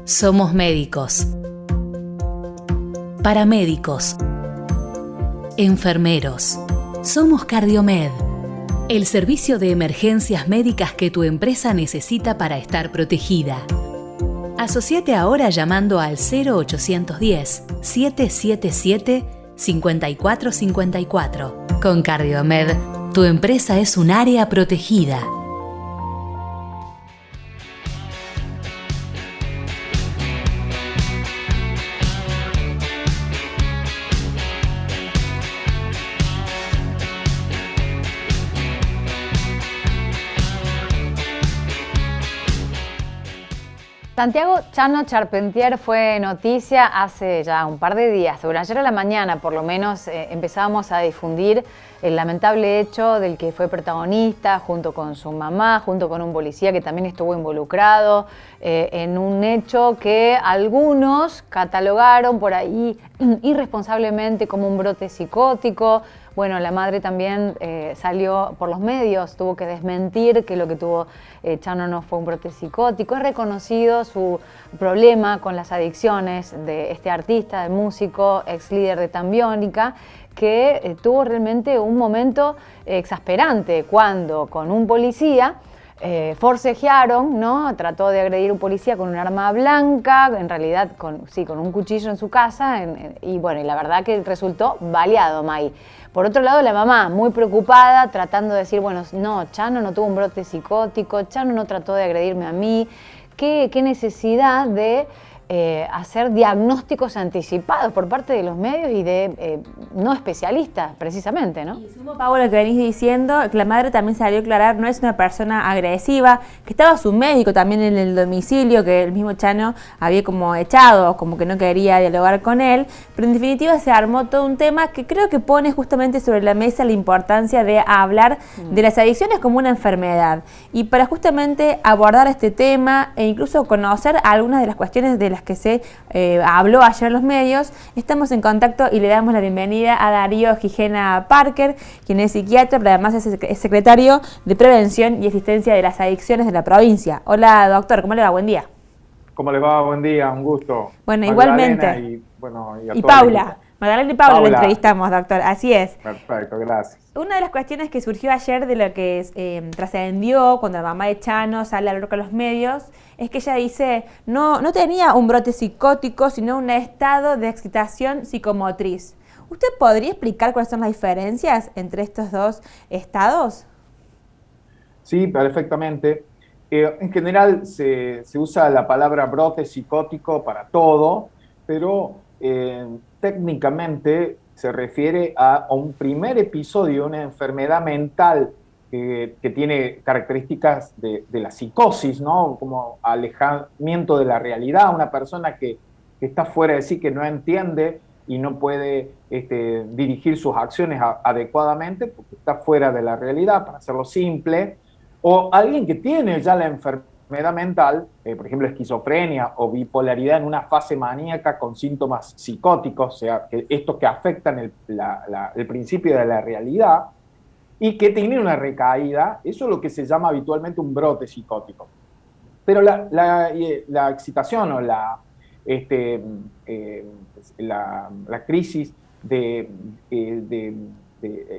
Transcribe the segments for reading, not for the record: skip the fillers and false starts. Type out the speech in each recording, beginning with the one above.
Somos médicos, paramédicos, enfermeros. Somos Cardiomed, el servicio de emergencias médicas que tu empresa necesita para estar protegida. Asociate ahora llamando al 0800-777-5454. Con Cardiomed, tu empresa es un área protegida. Santiago Chano Charpentier fue noticia hace ya un par de días. Sobre ayer a la mañana, por lo menos, empezábamos a difundir el lamentable hecho del que fue protagonista, junto con su mamá, junto con un policía que también estuvo involucrado, en un hecho que algunos catalogaron por ahí irresponsablemente como un brote psicótico. Bueno, la madre también salió por los medios, tuvo que desmentir que lo que tuvo Chano no fue un brote psicótico. Es reconocido su problema con las adicciones de este artista, de músico, ex líder de Tambiónica, que tuvo realmente un momento exasperante cuando con un policía forcejearon, ¿no? Trató de agredir a un policía con un arma blanca, en realidad con un cuchillo en su casa, y bueno, y la verdad que resultó baleado, May. Por otro lado, la mamá, muy preocupada, tratando de decir, bueno, no, Chano no tuvo un brote psicótico, Chano no trató de agredirme a mí. ¿Qué necesidad de hacer diagnósticos anticipados por parte de los medios y de no especialistas, precisamente, ¿no? Y sumo, Pau, lo que venís diciendo, que la madre también salió a aclarar, no es una persona agresiva, que estaba su médico también en el domicilio, que el mismo Chano había como echado, como que no quería dialogar con él, pero en definitiva se armó todo un tema que creo que pone justamente sobre la mesa la importancia de hablar de las adicciones como una enfermedad. Y para justamente abordar este tema e incluso conocer algunas de las cuestiones de las que se habló ayer en los medios, estamos en contacto y le damos la bienvenida a Darío Gijena Parker, quien es psiquiatra, pero además es secretario de Prevención y Asistencia de las Adicciones de la provincia. Hola, doctor, ¿cómo le va? Buen día. ¿Cómo le va? Buen día, un gusto. Bueno, Magdalena igualmente. Y Paula. Magdalena y Paula lo entrevistamos, doctor, así es. Perfecto, gracias. Una de las cuestiones que surgió ayer de lo que trascendió cuando la mamá de Chano sale a hablar con los medios es que ella dice no tenía un brote psicótico, sino un estado de excitación psicomotriz. ¿Usted podría explicar cuáles son las diferencias entre estos dos estados? Sí, perfectamente. En general se usa la palabra brote psicótico para todo, pero técnicamente se refiere a un primer episodio de una enfermedad mental que tiene características de la psicosis, ¿no? Como alejamiento de la realidad, una persona que está fuera de sí, que no entiende y no puede dirigir sus acciones adecuadamente porque está fuera de la realidad, para hacerlo simple, o alguien que tiene ya la enfermedad mental, por ejemplo, esquizofrenia o bipolaridad en una fase maníaca con síntomas psicóticos, o sea, estos que afectan el principio de la realidad y que tienen una recaída, eso es lo que se llama habitualmente un brote psicótico. Pero la excitación o la crisis de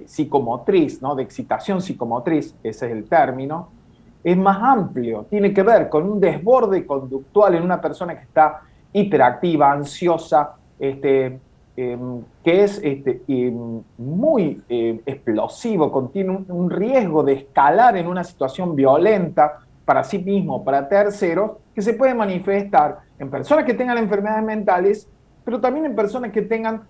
psicomotriz, ¿no? De excitación psicomotriz, ese es el término, es más amplio, tiene que ver con un desborde conductual en una persona que está hiperactiva, ansiosa, que es muy explosivo, contiene un riesgo de escalar en una situación violenta para sí mismo, para terceros, que se puede manifestar en personas que tengan enfermedades mentales, pero también en personas que tengan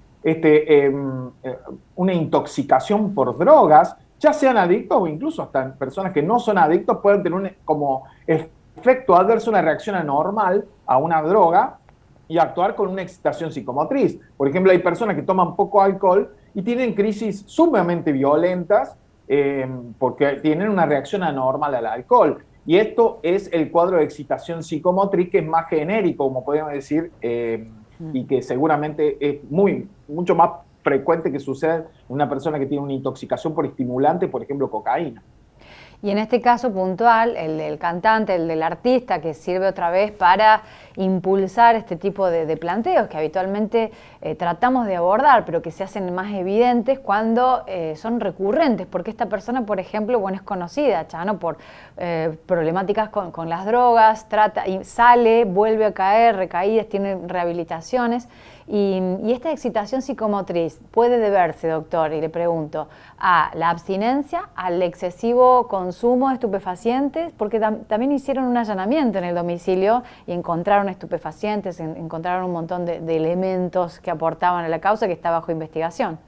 una intoxicación por drogas, ya sean adictos o incluso hasta en personas que no son adictos pueden tener como efecto adverso una reacción anormal a una droga y actuar con una excitación psicomotriz. Por ejemplo, hay personas que toman poco alcohol y tienen crisis sumamente violentas porque tienen una reacción anormal al alcohol. Y esto es el cuadro de excitación psicomotriz, que es más genérico, como podemos decir, y que seguramente es mucho más frecuente que suceda en una persona que tiene una intoxicación por estimulante, por ejemplo, cocaína. Y en este caso puntual, el del cantante, el del artista, que sirve otra vez para impulsar este tipo de planteos que habitualmente tratamos de abordar, pero que se hacen más evidentes cuando son recurrentes, porque esta persona, por ejemplo, bueno, es conocida, Chano, por problemáticas con las drogas, trata y sale, vuelve a caer, recaídas, tiene rehabilitaciones. Y esta excitación psicomotriz puede deberse, doctor, y le pregunto, a la abstinencia, al excesivo consumo de estupefacientes, porque también hicieron un allanamiento en el domicilio y encontraron estupefacientes, encontraron un montón de elementos que aportaban a la causa que está bajo investigación.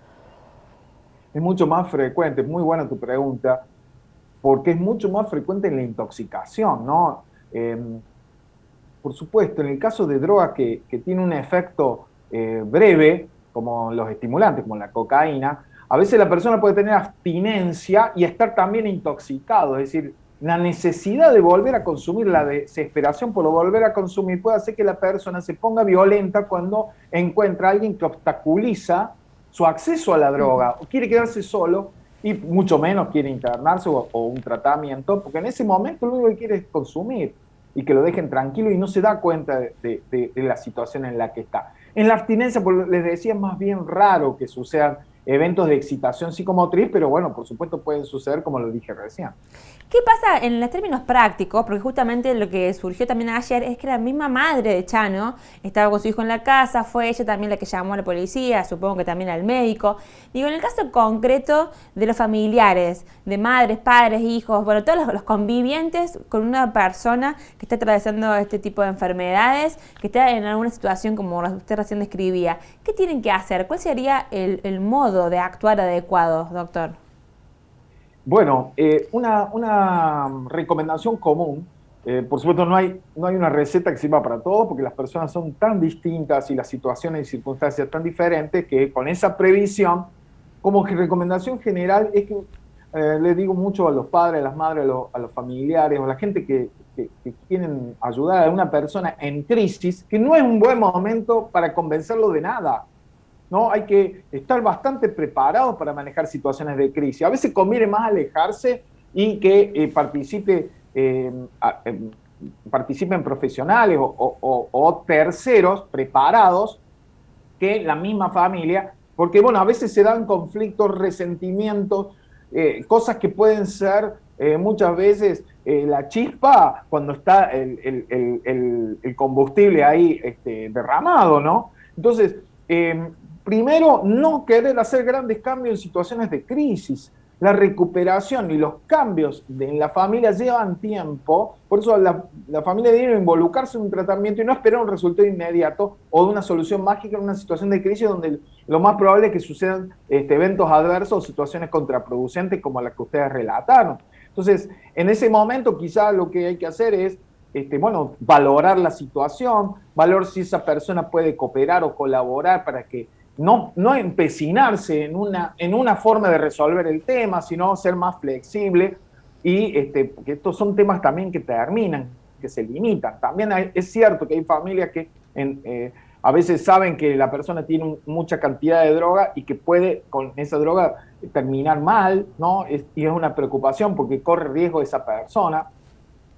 Es mucho más frecuente, muy buena tu pregunta, porque es mucho más frecuente en la intoxicación, ¿no? Por supuesto, en el caso de drogas que tiene un efecto breve, como los estimulantes, como la cocaína, a veces la persona puede tener abstinencia y estar también intoxicado, es decir, la necesidad de volver a consumir, la desesperación por volver a consumir puede hacer que la persona se ponga violenta cuando encuentra a alguien que obstaculiza su acceso a la droga, o quiere quedarse solo y mucho menos quiere internarse o un tratamiento, porque en ese momento lo único que quiere es consumir y que lo dejen tranquilo y no se da cuenta de la situación en la que está. En la abstinencia, pues les decía, es más bien raro que sucedan eventos de excitación psicomotriz, pero bueno, por supuesto pueden suceder como lo dije recién. ¿Qué pasa en los términos prácticos? Porque justamente lo que surgió también ayer es que la misma madre de Chano estaba con su hijo en la casa, fue ella también la que llamó a la policía, supongo que también al médico. Digo, en el caso concreto de los familiares, de madres, padres, hijos, bueno, todos los convivientes con una persona que está atravesando este tipo de enfermedades, que está en alguna situación como usted recién describía, ¿qué tienen que hacer? ¿Cuál sería el modo de actuar adecuado, doctor? Bueno, una recomendación común, por supuesto no hay una receta que sirva para todos porque las personas son tan distintas y las situaciones y circunstancias tan diferentes que con esa previsión, como que recomendación general es que les digo mucho a los padres, a las madres, a los familiares o a la gente que quieren ayudar a una persona en crisis, que no es un buen momento para convencerlo de nada. ¿No? Hay que estar bastante preparados para manejar situaciones de crisis. A veces conviene más alejarse y que participen profesionales o terceros preparados que la misma familia, porque bueno, a veces se dan conflictos, resentimientos, cosas que pueden ser muchas veces la chispa cuando está el combustible ahí derramado, ¿no? Entonces, primero, no querer hacer grandes cambios en situaciones de crisis. La recuperación y los cambios en la familia llevan tiempo, por eso la familia debe involucrarse en un tratamiento y no esperar un resultado inmediato o de una solución mágica en una situación de crisis donde lo más probable es que sucedan eventos adversos o situaciones contraproducentes como las que ustedes relataron. Entonces, en ese momento quizá lo que hay que hacer es valorar la situación, valorar si esa persona puede cooperar o colaborar para que no empecinarse en una forma de resolver el tema, sino ser más flexible y porque estos son temas también que terminan, que se limitan. También es cierto que hay familias que a veces saben que la persona tiene mucha cantidad de droga y que puede con esa droga terminar mal, ¿no? Y es una preocupación porque corre riesgo esa persona,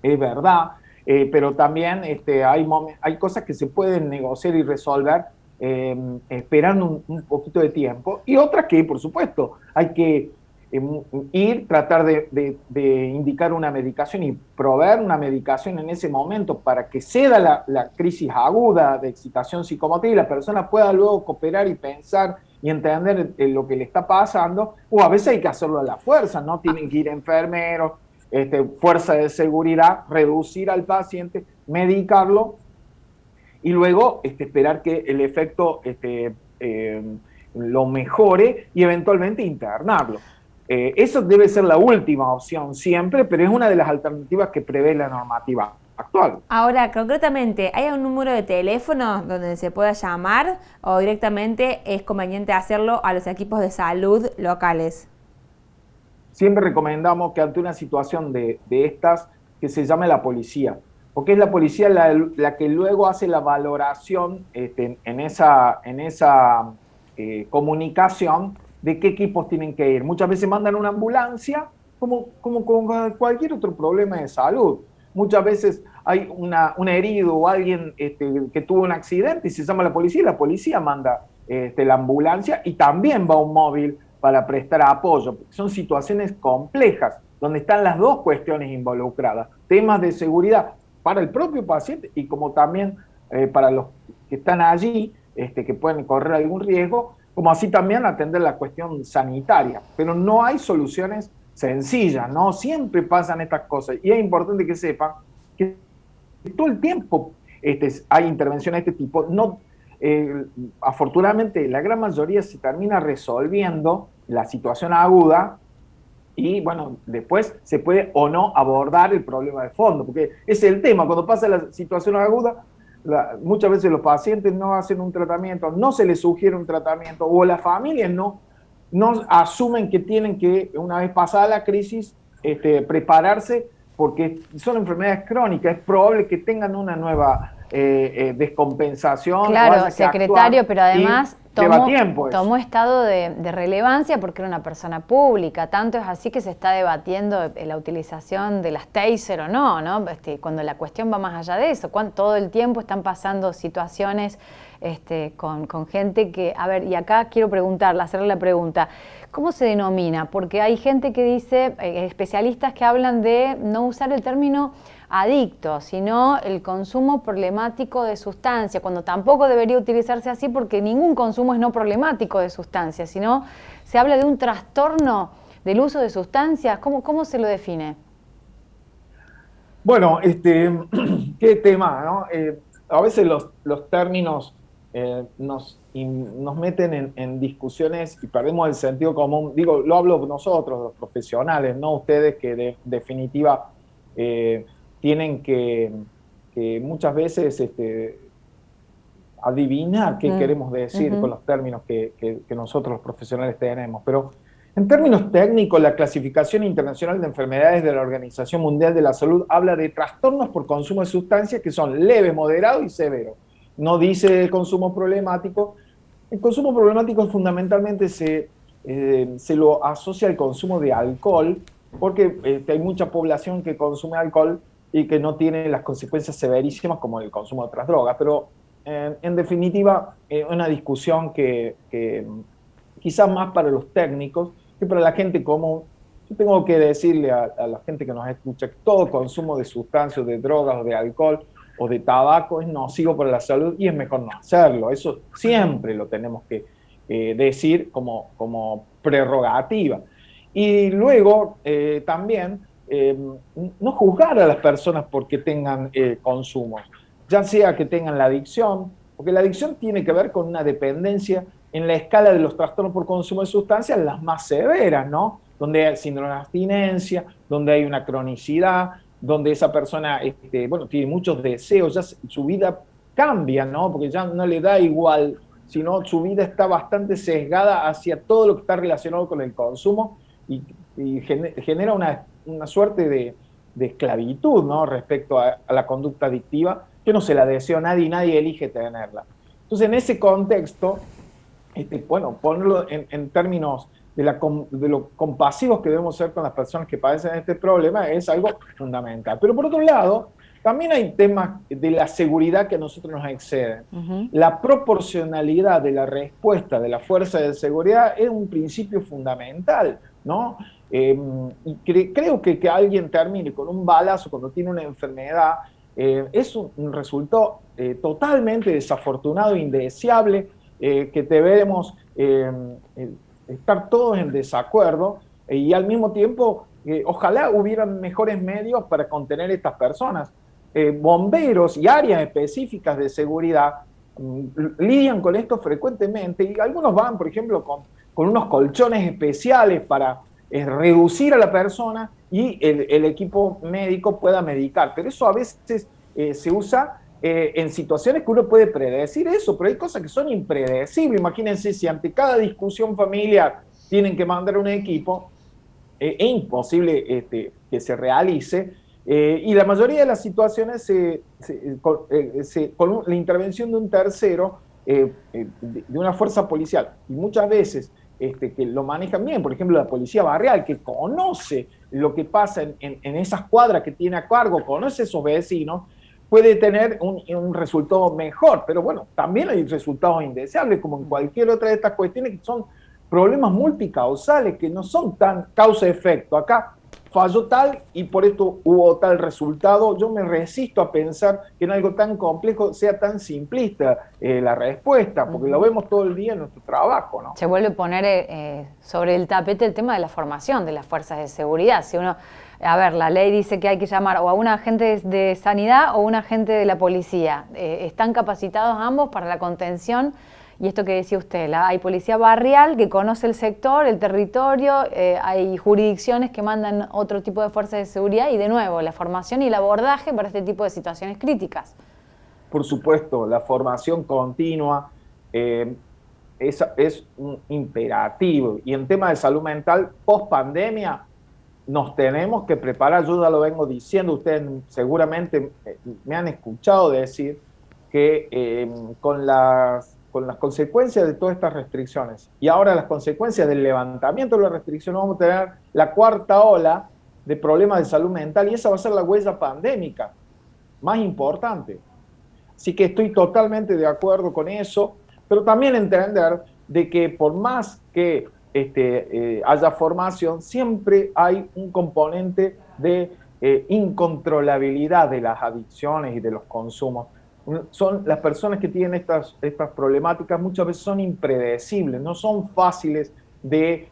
es verdad, pero también hay cosas que se pueden negociar y resolver esperando un poquito de tiempo, y otras que, por supuesto, hay que tratar de indicar una medicación y proveer una medicación en ese momento para que ceda la crisis aguda de excitación psicomotriz y la persona pueda luego cooperar y pensar y entender lo que le está pasando, o a veces hay que hacerlo a la fuerza, ¿no? Tienen que ir enfermeros, fuerza de seguridad, reducir al paciente, medicarlo, y luego esperar que el efecto lo mejore y eventualmente internarlo. Eso debe ser la última opción siempre, pero es una de las alternativas que prevé la normativa actual. Ahora, concretamente, ¿hay un número de teléfono donde se pueda llamar o directamente es conveniente hacerlo a los equipos de salud locales? Siempre recomendamos que ante una situación de estas, que se llame la policía, porque es la policía la que luego hace la valoración en esa comunicación de qué equipos tienen que ir. Muchas veces mandan una ambulancia como con cualquier otro problema de salud. Muchas veces hay un herido o alguien que tuvo un accidente y se llama a la policía manda la ambulancia y también va un móvil para prestar apoyo. Son situaciones complejas donde están las dos cuestiones involucradas, temas de seguridad para el propio paciente y como también para los que están allí, que pueden correr algún riesgo, como así también atender la cuestión sanitaria. Pero no hay soluciones sencillas, ¿no? Siempre pasan estas cosas y es importante que sepan que todo el tiempo hay intervenciones de este tipo. No, afortunadamente, la gran mayoría se termina resolviendo la situación aguda y, bueno, después se puede o no abordar el problema de fondo, porque ese es el tema. Cuando pasa la situación aguda, muchas veces los pacientes no hacen un tratamiento, no se les sugiere un tratamiento, o las familias no asumen que tienen que, una vez pasada la crisis, prepararse, porque son enfermedades crónicas, es probable que tengan una nueva descompensación. Claro, secretario, pero además tomó eso. estado de relevancia porque era una persona pública. Tanto es así que se está debatiendo la utilización de las taser o no, ¿no? Cuando la cuestión va más allá de eso. Todo el tiempo están pasando situaciones con gente que... A ver, y acá quiero hacerle la pregunta. ¿Cómo se denomina? Porque hay gente que dice, especialistas que hablan de no usar el término adicto, sino el consumo problemático de sustancia, cuando tampoco debería utilizarse así porque ningún consumo es no problemático de sustancias, sino se habla de un trastorno del uso de sustancias. ¿Cómo se lo define? Bueno, qué tema, ¿no? A veces los términos nos meten en discusiones y perdemos el sentido común. Digo, lo hablo nosotros, los profesionales, no ustedes que de definitiva tienen que muchas veces adivinar qué queremos decir con los términos que nosotros los profesionales tenemos. Pero en términos técnicos, la Clasificación Internacional de Enfermedades de la Organización Mundial de la Salud habla de trastornos por consumo de sustancias que son leves, moderados y severos. No dice consumo problemático. El consumo problemático fundamentalmente se lo asocia al consumo de alcohol, porque hay mucha población que consume alcohol y que no tiene las consecuencias severísimas como el consumo de otras drogas. Pero en definitiva, una discusión que quizás más para los técnicos que para la gente común. Yo tengo que decirle a la gente que nos escucha que todo consumo de sustancias, de drogas o de alcohol o de tabaco es nocivo para la salud y es mejor no hacerlo. Eso siempre lo tenemos que decir como prerrogativa. Y luego también no juzgar a las personas porque tengan consumos, ya sea que tengan la adicción, porque la adicción tiene que ver con una dependencia en la escala de los trastornos por consumo de sustancias, las más severas, ¿no? Donde hay síndrome de abstinencia, donde hay una cronicidad, donde esa persona tiene muchos deseos, ya su vida cambia, ¿no? Porque ya no le da igual, sino su vida está bastante sesgada hacia todo lo que está relacionado con el consumo y genera una suerte de esclavitud, ¿no? Respecto a la conducta adictiva, que no se la desea a nadie y nadie elige tenerla. Entonces, en ese contexto, ponerlo en términos de lo compasivos que debemos ser con las personas que padecen este problema es algo fundamental. Pero por otro lado, también hay temas de la seguridad que a nosotros nos exceden. La proporcionalidad de la respuesta de la fuerza de seguridad es un principio fundamental, ¿no? Y creo que alguien termine con un balazo cuando tiene una enfermedad es un resultado totalmente desafortunado, indeseable, que debemos estar todos en desacuerdo y al mismo tiempo ojalá hubieran mejores medios para contener estas personas. Bomberos y áreas específicas de seguridad lidian con esto frecuentemente y algunos van, por ejemplo, con unos colchones especiales para reducir a la persona y el equipo médico pueda medicar. Pero eso a veces se usa en situaciones que uno puede predecir eso, pero hay cosas que son impredecibles. Imagínense si ante cada discusión familiar tienen que mandar un equipo, es imposible que se realice, y la mayoría de las situaciones con la intervención de un tercero, de una fuerza policial, y muchas veces que lo manejan bien, por ejemplo la policía barrial, que conoce lo que pasa en esas cuadras que tiene a cargo, conoce a esos vecinos, puede tener un resultado mejor. Pero bueno, también hay resultados indeseables, como en cualquier otra de estas cuestiones, que son problemas multicausales, que no son tan causa-efecto. Acá falló tal y por esto hubo tal resultado. Yo me resisto a pensar que en algo tan complejo sea tan simplista la respuesta, porque lo vemos todo el día en nuestro trabajo, ¿no? Se vuelve a poner sobre el tapete el tema de la formación de las fuerzas de seguridad. Si uno, a ver, la ley dice que hay que llamar o a un agente de sanidad o a un agente de la policía. ¿Están capacitados ambos para la contención? Y esto que decía usted, hay policía barrial que conoce el sector, el territorio, hay jurisdicciones que mandan otro tipo de fuerzas de seguridad y de nuevo, la formación y el abordaje para este tipo de situaciones críticas. Por supuesto, la formación continua es un imperativo. Y en tema de salud mental, post pandemia, nos tenemos que preparar. Yo ya lo vengo diciendo, ustedes seguramente me han escuchado decir que con las consecuencias de todas estas restricciones y ahora las consecuencias del levantamiento de las restricciones, vamos a tener la cuarta ola de problemas de salud mental y esa va a ser la huella pandémica más importante. Así que estoy totalmente de acuerdo con eso, pero también entender de que por más que haya formación, siempre hay un componente de incontrolabilidad de las adicciones y de los consumos. Son las personas que tienen estas problemáticas muchas veces son impredecibles, no son fáciles de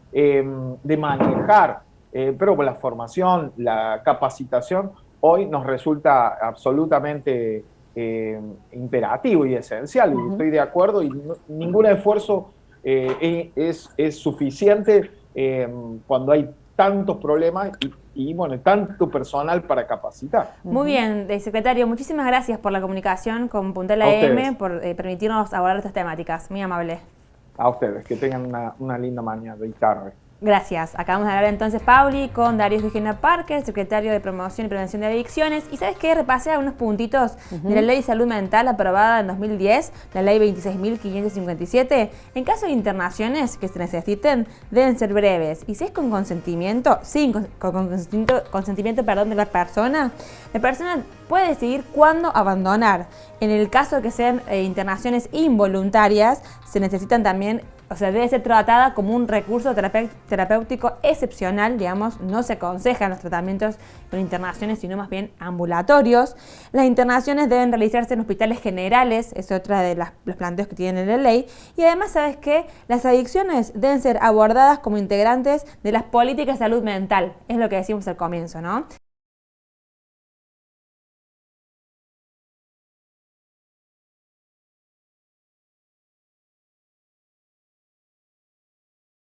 manejar, pero la formación, la capacitación hoy nos resulta absolutamente imperativo y esencial, y estoy de acuerdo, y ningún esfuerzo es suficiente cuando hay tantos problemas y bueno, tanto personal para capacitar. Muy bien, secretario, muchísimas gracias por la comunicación con Puntal AM, por permitirnos abordar estas temáticas. Muy amable. A ustedes, que tengan una linda mañana y tarde. Gracias. Acabamos de hablar entonces, Pauli, con Darío Gijena Parker, secretario de Promoción y Prevención de Adicciones. Y ¿sabes qué? Repasé algunos puntitos de la Ley de Salud Mental aprobada en 2010, la Ley 26.557. En caso de internaciones que se necesiten, deben ser breves. Y si es con consentimiento, consentimiento de la persona puede decidir cuándo abandonar. En el caso de que sean internaciones involuntarias, se necesitan también, o sea, debe ser tratada como un recurso terapéutico excepcional, digamos, no se aconsejan los tratamientos con internaciones, sino más bien ambulatorios. Las internaciones deben realizarse en hospitales generales, es otra de los planteos que tiene la ley. Y además, ¿sabes qué? Las adicciones deben ser abordadas como integrantes de las políticas de salud mental, es lo que decimos al comienzo, ¿no?